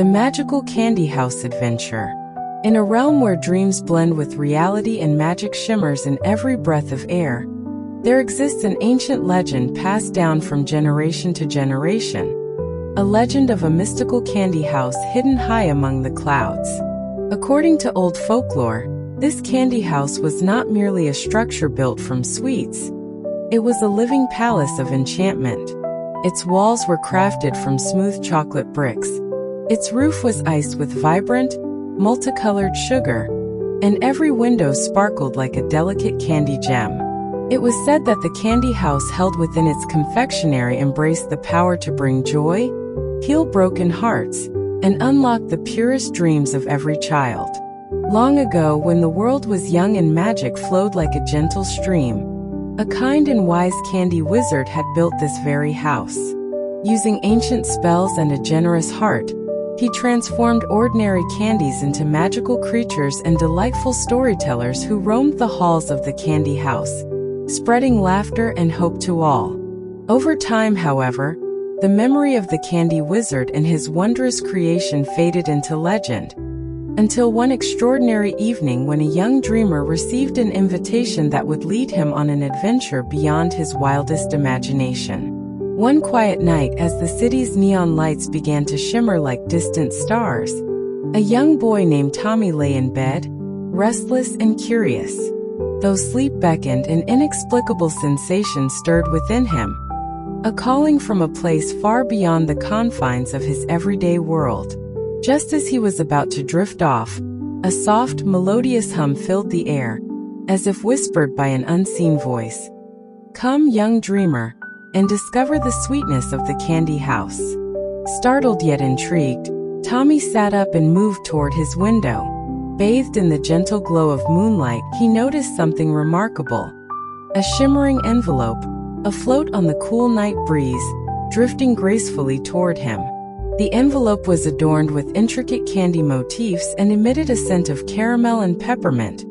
The magical candy house adventure. In a realm where dreams blend with reality and magic shimmers in every breath of air, there exists an ancient legend passed down from generation to generation. A legend of a mystical candy house hidden high among the clouds. According to old folklore, this candy house was not merely a structure built from sweets. It was a living palace of enchantment. Its walls were crafted from smooth chocolate bricks. Its roof was iced with vibrant, multicolored sugar, and every window sparkled like a delicate candy gem. It was said that the candy house held within its confectionery embraced the power to bring joy, heal broken hearts, and unlock the purest dreams of every child. Long ago, when the world was young and magic flowed like a gentle stream, a kind and wise candy wizard had built this very house. Using ancient spells and a generous heart, he transformed ordinary candies into magical creatures and delightful storytellers who roamed the halls of the candy house, spreading laughter and hope to all. Over time, however, the memory of the candy wizard and his wondrous creation faded into legend, until one extraordinary evening when a young dreamer received an invitation that would lead him on an adventure beyond his wildest imagination. One quiet night, as the city's neon lights began to shimmer like distant stars, a young boy named Tommy lay in bed, restless and curious. Though sleep beckoned, an inexplicable sensation stirred within him, a calling from a place far beyond the confines of his everyday world. Just as he was about to drift off, a soft, melodious hum filled the air, as if whispered by an unseen voice. Come, young dreamer, and discover the sweetness of the candy house. Startled yet intrigued, Tommy sat up and moved toward his window. Bathed in the gentle glow of moonlight, he noticed something remarkable. A shimmering envelope, afloat on the cool night breeze, drifting gracefully toward him. The envelope was adorned with intricate candy motifs and emitted a scent of caramel and peppermint,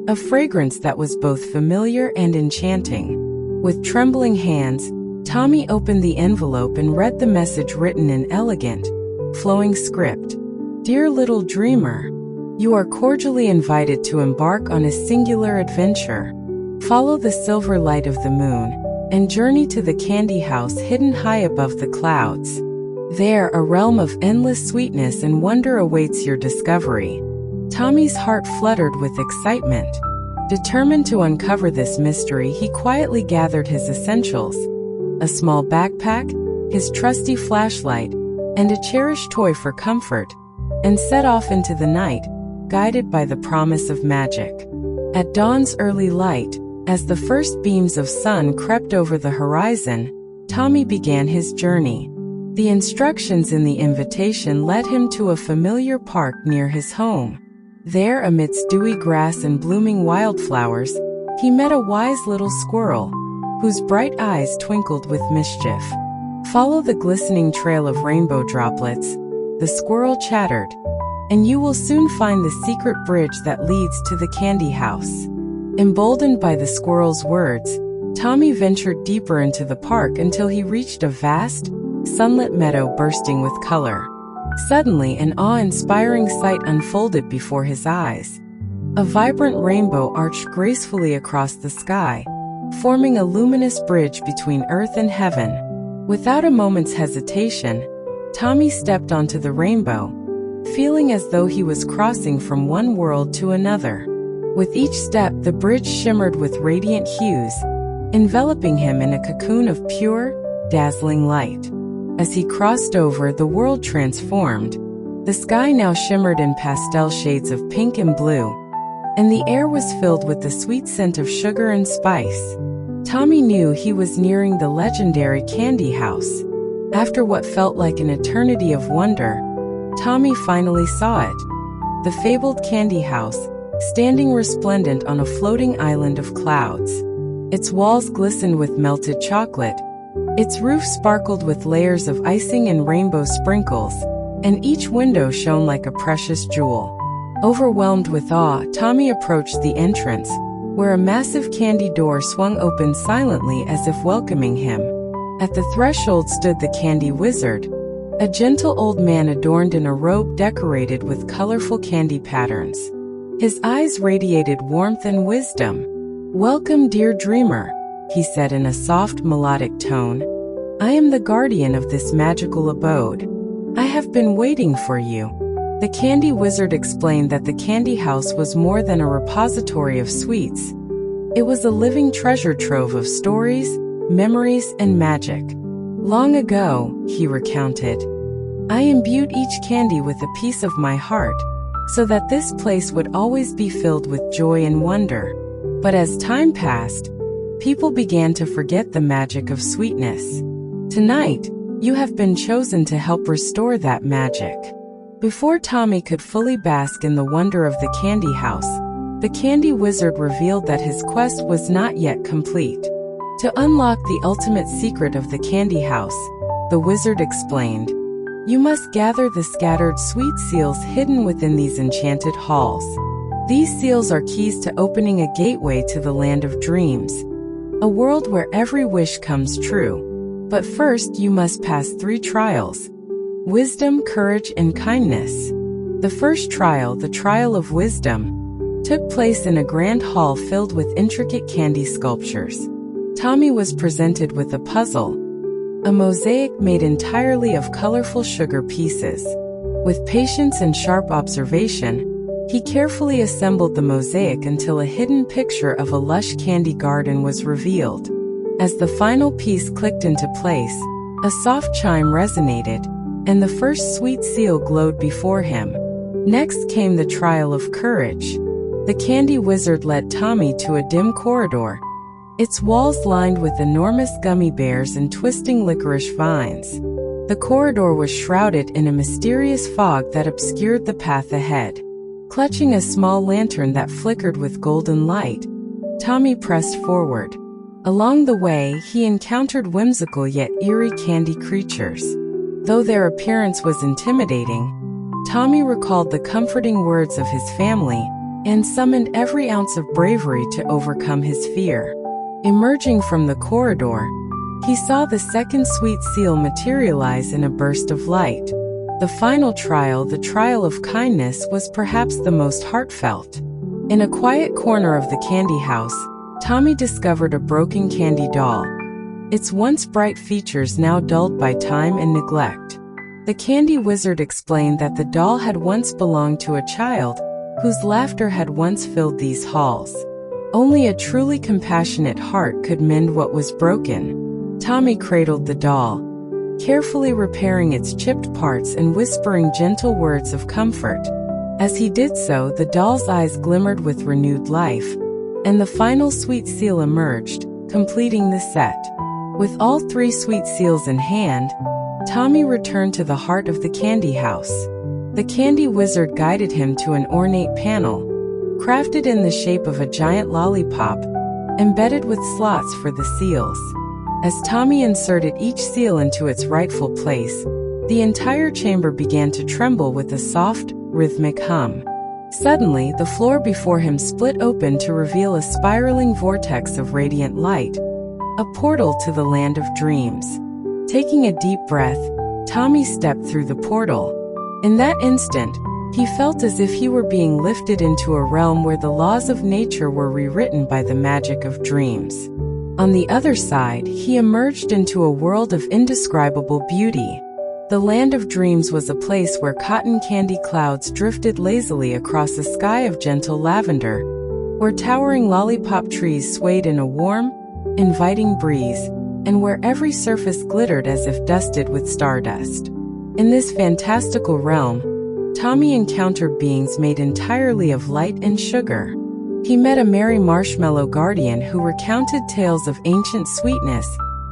a fragrance that was both familiar and enchanting. With trembling hands, Tommy opened the envelope and read the message written in elegant, flowing script. Dear little dreamer, you are cordially invited to embark on a singular adventure. Follow the silver light of the moon and journey to the candy house hidden high above the clouds. There, a realm of endless sweetness and wonder awaits your discovery. Tommy's heart fluttered with excitement. Determined to uncover this mystery, he quietly gathered his essentials, a small backpack, his trusty flashlight, and a cherished toy for comfort, and set off into the night, guided by the promise of magic. At dawn's early light, as the first beams of sun crept over the horizon, Tommy began his journey. The instructions in the invitation led him to a familiar park near his home. There, amidst dewy grass and blooming wildflowers, he met a wise little squirrel, whose bright eyes twinkled with mischief. Follow the glistening trail of rainbow droplets, the squirrel chattered, and you will soon find the secret bridge that leads to the candy house. Emboldened by the squirrel's words, Tommy ventured deeper into the park until he reached a vast, sunlit meadow bursting with color. Suddenly, an awe-inspiring sight unfolded before his eyes. A vibrant rainbow arched gracefully across the sky, forming a luminous bridge between earth and heaven. Without a moment's hesitation, Tommy stepped onto the rainbow, feeling as though he was crossing from one world to another. With each step, the bridge shimmered with radiant hues, enveloping him in a cocoon of pure, dazzling light. As he crossed over, the world transformed. The sky now shimmered in pastel shades of pink and blue, and the air was filled with the sweet scent of sugar and spice. Tommy knew he was nearing the legendary candy house. After what felt like an eternity of wonder, Tommy finally saw it. The fabled candy house, standing resplendent on a floating island of clouds. Its walls glistened with melted chocolate, its roof sparkled with layers of icing and rainbow sprinkles, and each window shone like a precious jewel. Overwhelmed with awe, Tommy approached the entrance, where a massive candy door swung open silently as if welcoming him. At the threshold stood the candy wizard, a gentle old man adorned in a robe decorated with colorful candy patterns. His eyes radiated warmth and wisdom. "Welcome, dear dreamer," he said in a soft, melodic tone. "I am the guardian of this magical abode. I have been waiting for you." The candy wizard explained that the candy house was more than a repository of sweets. It was a living treasure trove of stories, memories, and magic. "Long ago," he recounted, "I imbued each candy with a piece of my heart, so that this place would always be filled with joy and wonder. But as time passed, people began to forget the magic of sweetness. Tonight, you have been chosen to help restore that magic." Before Tommy could fully bask in the wonder of the candy house, the candy wizard revealed that his quest was not yet complete. To unlock the ultimate secret of the candy house, the wizard explained, you must gather the scattered sweet seals hidden within these enchanted halls. These seals are keys to opening a gateway to the land of dreams, a world where every wish comes true. But first you must pass 3 trials: wisdom, courage, and kindness. The first trial, the trial of wisdom, took place in a grand hall filled with intricate candy sculptures. Tommy was presented with a puzzle, a mosaic made entirely of colorful sugar pieces. With patience and sharp observation, he carefully assembled the mosaic until a hidden picture of a lush candy garden was revealed. As the final piece clicked into place, a soft chime resonated, and the first sweet seal glowed before him. Next came the trial of courage. The candy wizard led Tommy to a dim corridor, its walls lined with enormous gummy bears and twisting licorice vines. The corridor was shrouded in a mysterious fog that obscured the path ahead. Clutching a small lantern that flickered with golden light, Tommy pressed forward. Along the way, he encountered whimsical yet eerie candy creatures. Though their appearance was intimidating, Tommy recalled the comforting words of his family and summoned every ounce of bravery to overcome his fear. Emerging from the corridor, he saw the second sweet seal materialize in a burst of light. The final trial, the trial of kindness, was perhaps the most heartfelt. In a quiet corner of the candy house, Tommy discovered a broken candy doll, its once bright features now dulled by time and neglect. The candy wizard explained that the doll had once belonged to a child whose laughter had once filled these halls. Only a truly compassionate heart could mend what was broken. Tommy cradled the doll, carefully repairing its chipped parts and whispering gentle words of comfort. As he did so, the doll's eyes glimmered with renewed life, and the final sweet seal emerged, completing the set. With all 3 sweet seals in hand, Tommy returned to the heart of the candy house. The candy wizard guided him to an ornate panel, crafted in the shape of a giant lollipop, embedded with slots for the seals. As Tommy inserted each seal into its rightful place, the entire chamber began to tremble with a soft, rhythmic hum. Suddenly, the floor before him split open to reveal a spiraling vortex of radiant light, a portal to the land of dreams. Taking a deep breath, Tommy stepped through the portal. In that instant, he felt as if he were being lifted into a realm where the laws of nature were rewritten by the magic of dreams. On the other side, he emerged into a world of indescribable beauty. The land of dreams was a place where cotton candy clouds drifted lazily across a sky of gentle lavender, where towering lollipop trees swayed in a warm, inviting breeze, and where every surface glittered as if dusted with stardust. In this fantastical realm, Tommy encountered beings made entirely of light and sugar. He met a merry marshmallow guardian who recounted tales of ancient sweetness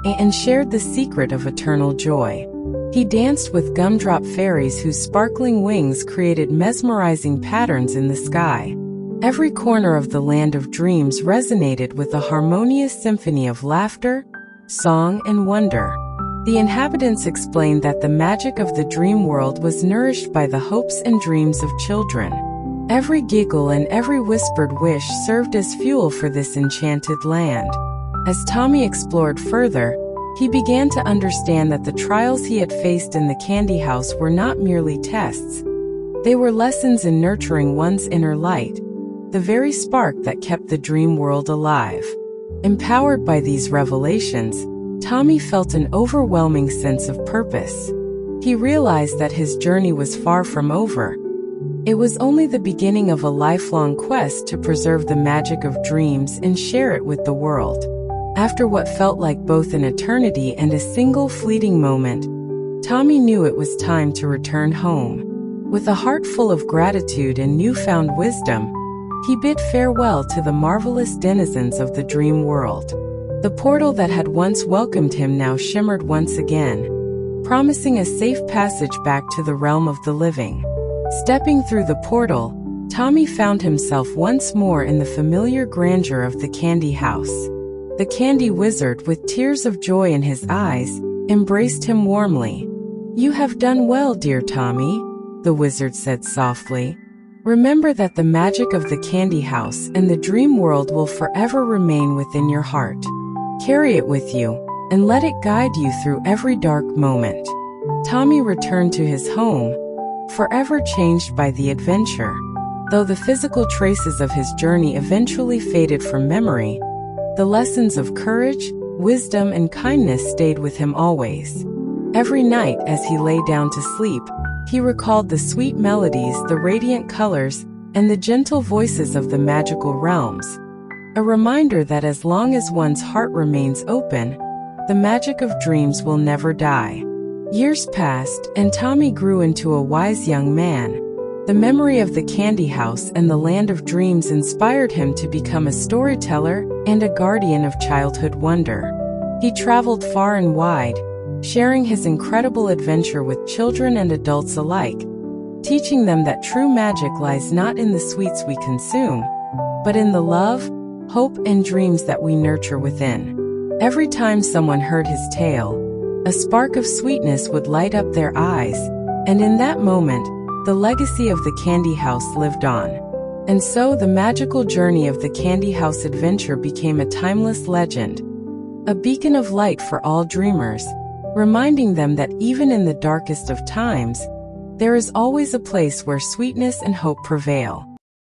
and shared the secret of eternal joy. He danced with gumdrop fairies whose sparkling wings created mesmerizing patterns in the sky. Every corner of the land of dreams resonated with a harmonious symphony of laughter, song, and wonder. The inhabitants explained that the magic of the dream world was nourished by the hopes and dreams of children. Every giggle and every whispered wish served as fuel for this enchanted land. As Tommy explored further, He began to understand that the trials he had faced in the candy house were not merely tests. They were lessons in nurturing one's inner light, the very spark that kept the dream world alive. Empowered by these revelations, Tommy felt an overwhelming sense of purpose. He realized that his journey was far from over. It was only the beginning of a lifelong quest to preserve the magic of dreams and share it with the world. After what felt like both an eternity and a single fleeting moment, Tommy knew it was time to return home. With a heart full of gratitude and newfound wisdom, he bid farewell to the marvelous denizens of the dream world. The portal that had once welcomed him now shimmered once again, promising a safe passage back to the realm of the living. Stepping through the portal, Tommy found himself once more in the familiar grandeur of the candy house. The candy wizard, with tears of joy in his eyes, embraced him warmly. "You have done well, dear Tommy," the wizard said softly. "Remember that the magic of the candy house and the dream world will forever remain within your heart. Carry it with you, and let it guide you through every dark moment." Tommy returned to his home, forever changed by the adventure. Though the physical traces of his journey eventually faded from memory, the lessons of courage, wisdom, and kindness stayed with him always. Every night as he lay down to sleep, he recalled the sweet melodies, the radiant colors, and the gentle voices of the magical realms. A reminder that as long as one's heart remains open, the magic of dreams will never die. Years passed, and Tommy grew into a wise young man. The memory of the candy house and the land of dreams inspired him to become a storyteller and a guardian of childhood wonder. He traveled far and wide, sharing his incredible adventure with children and adults alike, teaching them that true magic lies not in the sweets we consume, but in the love, hope, and dreams that we nurture within. Every time someone heard his tale, a spark of sweetness would light up their eyes, and in that moment, the legacy of the candy house lived on. And so the magical journey of the candy house adventure became a timeless legend, a beacon of light for all dreamers, reminding them that even in the darkest of times, there is always a place where sweetness and hope prevail.